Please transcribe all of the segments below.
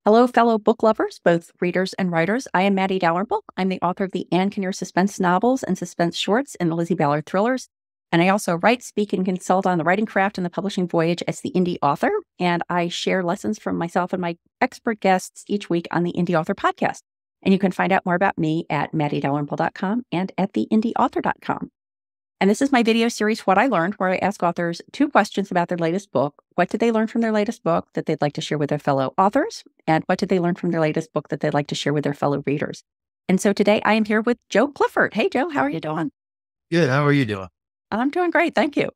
Hello, fellow book lovers, both readers and writers. I am Maddie Dalrymple. I'm the author of the Ann Kinnear suspense novels and suspense shorts and the Lizzie Ballard thrillers. And I also write, speak, and consult on the writing craft and the publishing voyage as the indie author. And I share lessons from myself and my expert guests each week on the Indie Author podcast. And you can find out more about me at MaddieDalrymple.com and at theindieauthor.com. And this is my video series, What I Learned, where I ask authors 2 questions about their latest book. What did they learn from their latest book that they'd like to share with their fellow authors? And what did they learn from their latest book that they'd like to share with their fellow readers? And so today I am here with Joe Clifford. Hey, Joe, how are you doing? Good. How are you doing? I'm doing great. Thank you.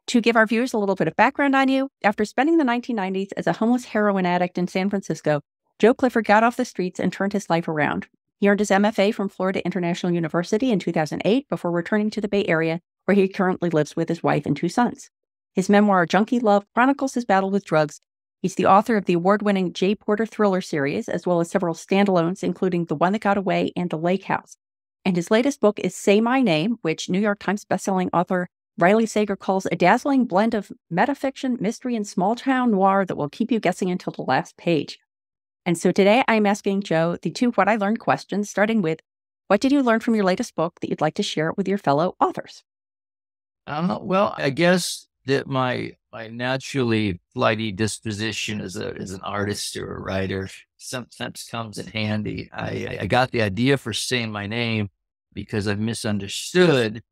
To give our viewers a little bit of background on you, after spending the 1990s as a homeless heroin addict in San Francisco, Joe Clifford got off the streets and turned his life around. He earned his MFA from Florida International University in 2008 before returning to the Bay Area, where he currently lives with his wife and 2 sons. His memoir, JUNKIE LOVE, chronicles his battle with drugs. He's the author of the award-winning J. Porter thriller series, as well as several standalones, including The One That Got Away and The Lake House. And his latest book is Say My Name, which New York Times bestselling author Riley Sager calls a dazzling blend of metafiction, mystery, and small-town noir that will keep you guessing until the last page. And so today I'm asking Joe the 2 What I Learned questions, starting with, what did you learn from your latest book that you'd like to share with your fellow authors? Well, I guess that my naturally flighty disposition as an artist or a writer sometimes comes in handy. I got the idea for saying my name because I misunderstood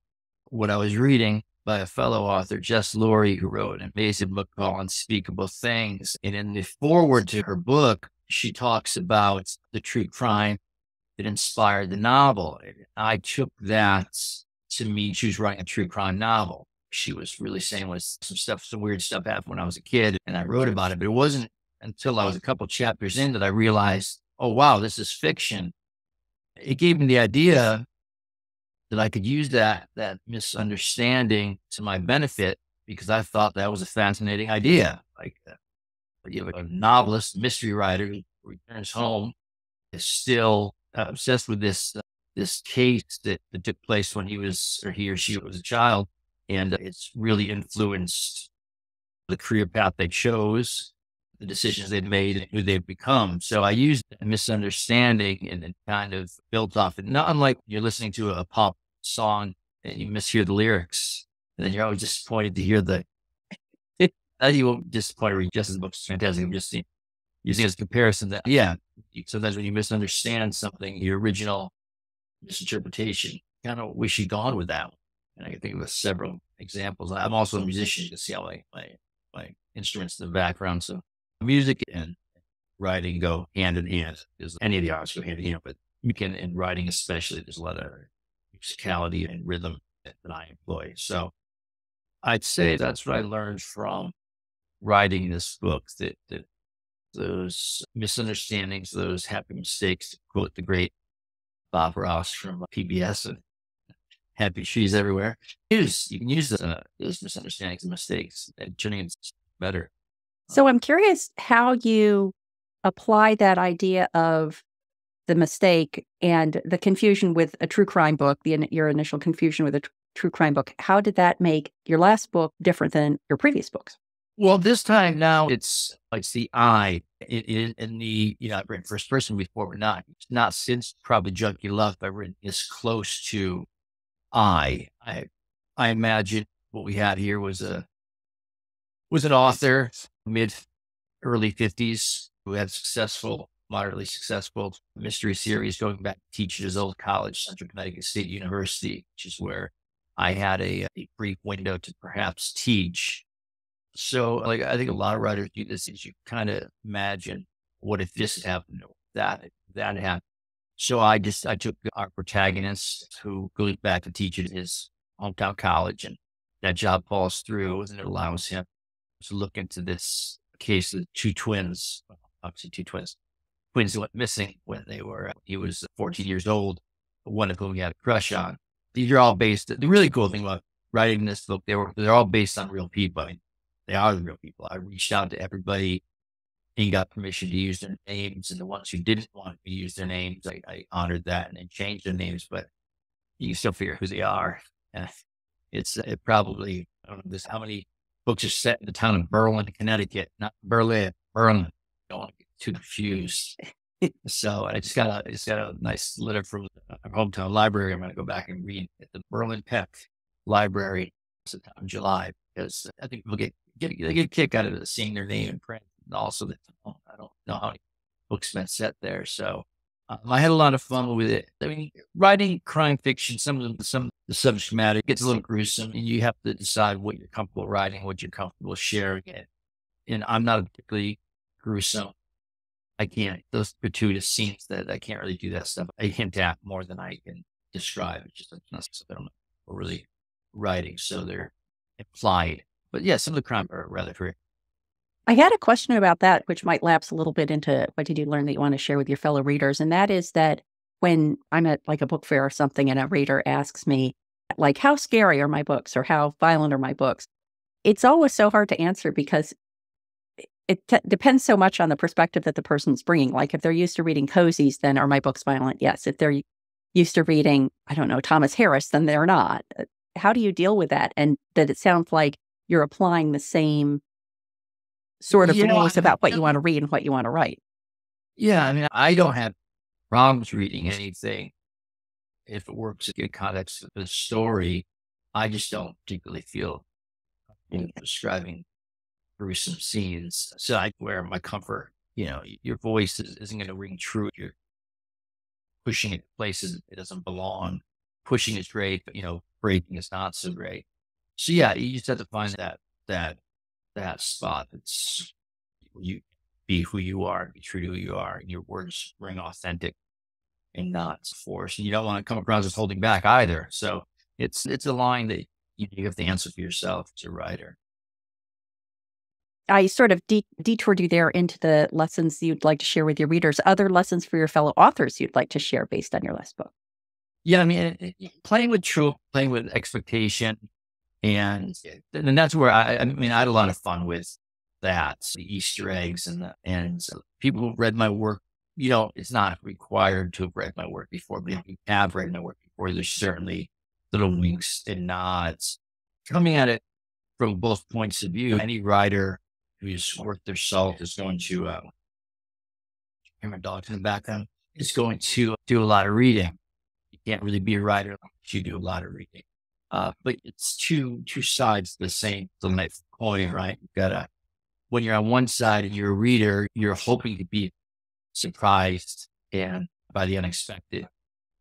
what I was reading by a fellow author, Jess Laurie, who wrote an amazing book called Unspeakable Things. And in the foreword to her book, she talks about the true crime that inspired the novel. I took that to mean she was writing a true crime novel. She was really saying was some weird stuff happened when I was a kid, and I wrote about it. But it wasn't until I was a couple chapters in that I realized, oh, wow, this is fiction. It gave me the idea that I could use that misunderstanding to my benefit, because I thought that was a fascinating idea. Like you have a novelist, mystery writer who returns home, is still obsessed with this case that took place when he or she was a child. And it's really influenced the career path they chose, the decisions they've made, and who they've become. So I used a misunderstanding and kind of built off it. Not unlike you're listening to a pop song and you mishear the lyrics, and then you're always disappointed to hear you won't disappoint read Justice book's fantastic. I'm just using as a comparison that, yeah, sometimes when you misunderstand something, your original misinterpretation, kind of wish you'd gone with that one. And I can think of several examples. I'm also a musician. You can see how my instruments in the background. So music and writing go hand in hand. Because any of the arts go hand in hand, but in writing especially, there's a lot of musicality and rhythm that I employ. So I'd say that's what I learned from writing this book, that those misunderstandings, those happy mistakes, to quote the great Bob Ross from PBS, and happy trees everywhere. You can use those misunderstandings and mistakes and turning it better. So I'm curious how you apply that idea of the mistake and the confusion with a true crime book, your initial confusion with a true crime book. How did that make your last book different than your previous books? Well, this time now it's the I in the, I've written first person before, but not since probably Junkie Love. I've written this close to I imagine what we had here was an author, early 50s, who had moderately successful mystery series, going back to teach at his old college, Central Connecticut State University, which is where I had a brief window to perhaps teach. So I think a lot of writers do this, is you kind of imagine, what if this happened, or that happened. So I took our protagonist, who goes back to teach at his hometown college, and that job falls through, and it allows him to look into this case of 2 twins, obviously 2 twins who went missing when he was 14 years old, one of whom he had a crush on. These are all based, the really cool thing about writing this book, they're all based on real people. I mean, they are the real people. I reached out to everybody and got permission to use their names. And the ones who didn't want to use their names, I honored that and changed their names, but you can still figure who they are. It probably, I don't know how many books are set in the town of Berlin, Connecticut, not Berlin. Don't want to too confused. So I just got a nice letter from our hometown library. I'm going to go back and read at the Berlin Peck Library sometime in July, because I think people they get a kick out of it, seeing their name in print, and also that I don't know how many books been set there. So I had a lot of fun with it. I mean, writing crime fiction, some of the subject matter gets a little gruesome, and you have to decide what you're comfortable writing, what you're comfortable sharing. And I'm not particularly gruesome. I can't, those gratuitous scenes that I can't really do that stuff. I hint at more than I can describe. It's just not stuff that I'm really writing. So they're implied. But yeah, some of the crime are rather free. I had a question about that, which might lapse a little bit into what did you learn that you want to share with your fellow readers. And that is that when I'm at like a book fair or something and a reader asks me, like, how scary are my books or how violent are my books? It's always so hard to answer because it depends so much on the perspective that the person's bringing. Like if they're used to reading cozies, then are my books violent? Yes. If they're used to reading, I don't know, Thomas Harris, then they're not. How do you deal with that? And that it sounds like you're applying the same sort of rules about what you want to read and what you want to write. Yeah. I mean, I don't have problems reading anything if it works in context of the story. I just don't particularly feel describing gruesome scenes. So I wear my comfort. Your voice isn't going to ring true. You're pushing it places it doesn't belong. Pushing is great, but breaking is not so great. So yeah, you just have to find that spot that's you be who you are, be true to who you are, and your words ring authentic and not forced. And you don't want to come across as holding back either. So it's a line that you have to answer for yourself as a writer. I sort of detoured you there into the lessons you'd like to share with your readers, other lessons for your fellow authors you'd like to share based on your last book. Yeah, I mean, playing with truth, playing with expectation. And that's where I had a lot of fun with that, the Easter eggs and people who read my work, it's not required to have read my work before, but if you have read my work before, there's certainly little winks and nods coming at it from both points of view. Any writer who's worth their salt is going to, hear my dogs in the background, is going to do a lot of reading. You can't really be a writer unless you do a lot of reading. But it's two sides of the same coin, right? When you're on one side and you're a reader, you're hoping to be surprised and by the unexpected.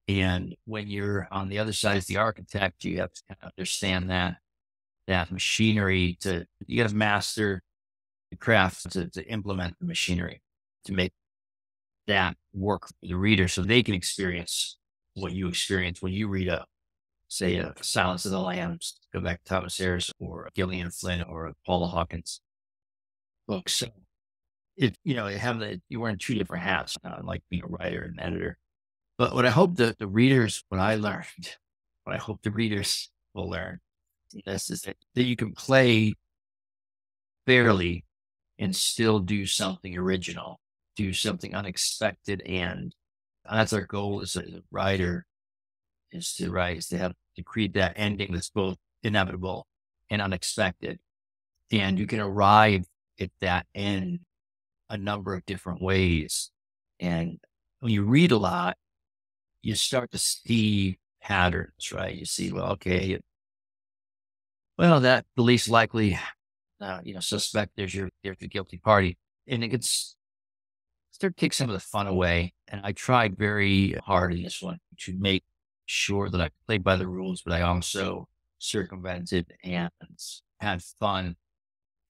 And when you're on the other side as the architect, you have to kind of understand that machinery you got to master the craft to implement the machinery to make that work for the reader so they can experience what you experience when you read say Silence of the Lambs, go back to Thomas Harris or Gillian Flynn or Paula Hawkins books. So you're wearing two different hats, like being a writer and editor. But what I hope what I hope the readers will learn this is that you can play fairly and still do something original, do something unexpected. And that's our goal as a writer is to create that ending that's both inevitable and unexpected. And you can arrive at that end a number of different ways. And when you read a lot, you start to see patterns, right? You see, that the least likely, suspect, there's the guilty party. And it gets start to take some of the fun away. And I tried very hard in this one to make sure that I played by the rules, but I also circumvented and had fun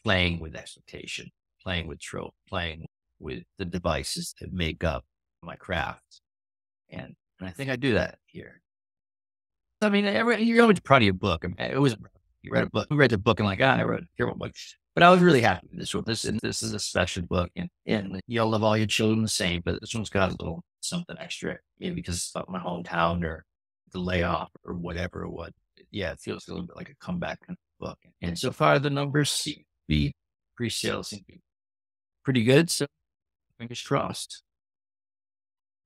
playing with expectation, playing with trope, playing with the devices that make up my craft. And I think I do that here. I mean, you're always proud of your book. I mean, it was, you read a book, we read the book and I wrote a hero book. But I was really happy with this one. This is a special book, and you'll love all your children the same, but this one's got a little something extra, maybe because it's about my hometown or the layoff or whatever it was. Yeah, it feels a little bit like a comeback kind of book. And so far, the numbers seem to be pre-sales seem to be pretty good. So fingers crossed.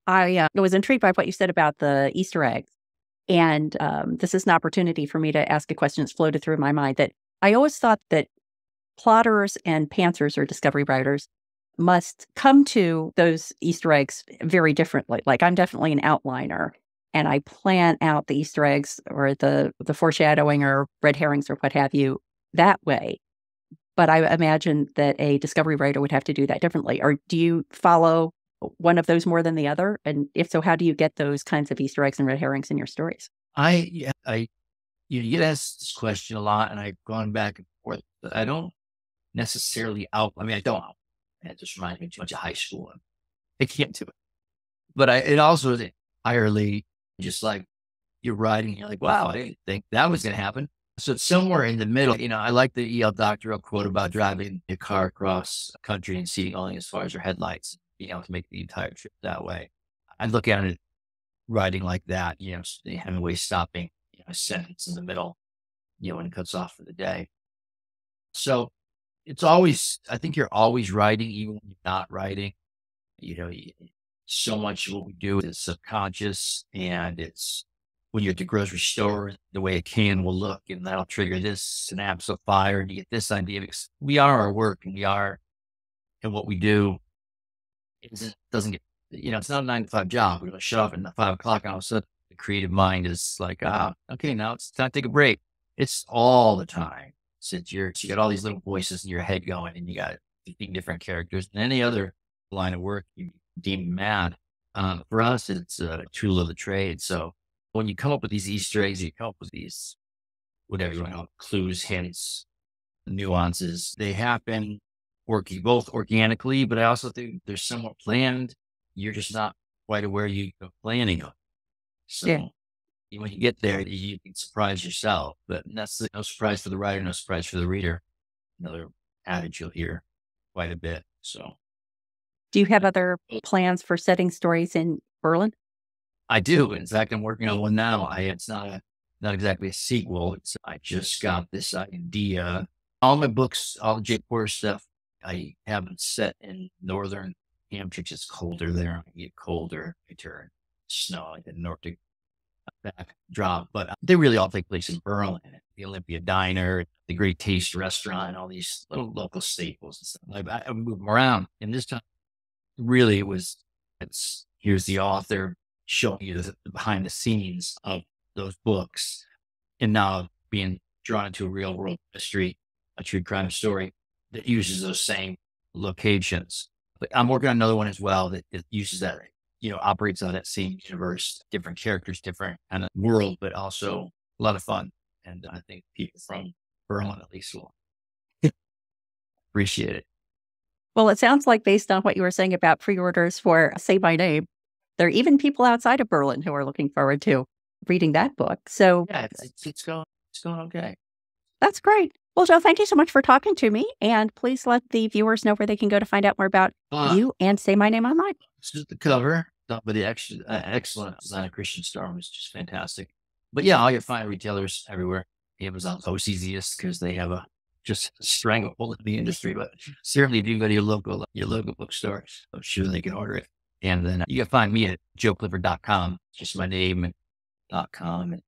I was intrigued by what you said about the Easter eggs. And this is an opportunity for me to ask a question that's floated through my mind that I always thought that plotters and pantsers or discovery writers must come to those Easter eggs very differently. Like I'm definitely an outliner and I plan out the Easter eggs or the foreshadowing or red herrings or what have you that way. But I imagine that a discovery writer would have to do that differently. Or do you follow one of those more than the other? And if so, how do you get those kinds of Easter eggs and red herrings in your stories? You get asked this question a lot, and I've gone back and forth. But I don't necessarily I mean, I don't. It just reminds me too much of high school. I can't do it. But it also is entirely just like you're writing. You're like, wow, I didn't think that was going to happen. So it's somewhere in the middle. I like the E.L. Doctorow quote about driving a car across country and seeing only as far as your headlights, being able to make the entire trip that way. I look at it writing like that, Hemingway stopping a sentence in the middle, when it cuts off for the day. So it's always, I think you're always writing, even when you're not writing. So much of what we do is subconscious, and it's when you're at the grocery store, the way a can will look, and that'll trigger this synapse of fire, and you get this idea because we are our work, and what we do doesn't get, it's not a 9 to 5 job. We're going to shut off at 5 o'clock, and all of a sudden the creative mind is like, okay, now it's time to take a break. It's all the time. Since you got all these little voices in your head going, and you got 15 different characters, and any other line of work you deem mad. For us, it's a tool of the trade. So when you come up with these Easter eggs, you come up with these, whatever you want to call it, clues, hints, nuances, they happen working both organically, but I also think they're somewhat planned. You're just not quite aware you're planning them. So when you get there, you can surprise yourself, but that's no surprise for the writer, no surprise for the reader. Another adage you'll hear quite a bit. So, do you have other plans for setting stories in Berlin? I do. In fact, I'm working on one now. It's not exactly a sequel. I just got this idea. All my books, all the J. Porter stuff, I haven't set in northern Hampshire. It's colder there. I get colder. I turn snow like the Nordic backdrop, but they really all take place in Berlin. The Olympia Diner, the Great Taste Restaurant, all these little local staples and stuff. I move them around, and this time, really, here's the author showing you the behind the scenes of those books, and now being drawn into a real world mystery, a true crime story that uses those same locations. But I'm working on another one as well that uses that, operates on that same universe, different characters, different kind of world, but also a lot of fun. And I think people from Berlin at least will appreciate it. Well, it sounds like based on what you were saying about pre-orders for Say My Name, there are even people outside of Berlin who are looking forward to reading that book. So yeah, it's going okay. That's great. Well, Joe, thank you so much for talking to me. And please let the viewers know where they can go to find out more about you and Say My Name online. This is the cover done by the excellent designer Christian Storm. It's just fantastic. But yeah, all your fine retailers everywhere. Amazon's most easiest because they have just a stranglehold in the industry. But certainly if you go to your local bookstore, I'm sure they can order it. And then you can find me at joeclifford.com, just my name and .com. And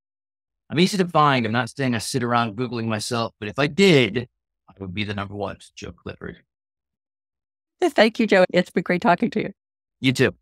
I'm easy to find. I'm not saying I sit around Googling myself, but if I did, I would be the number one, Joe Clifford. Thank you, Joe. It's been great talking to you. You too.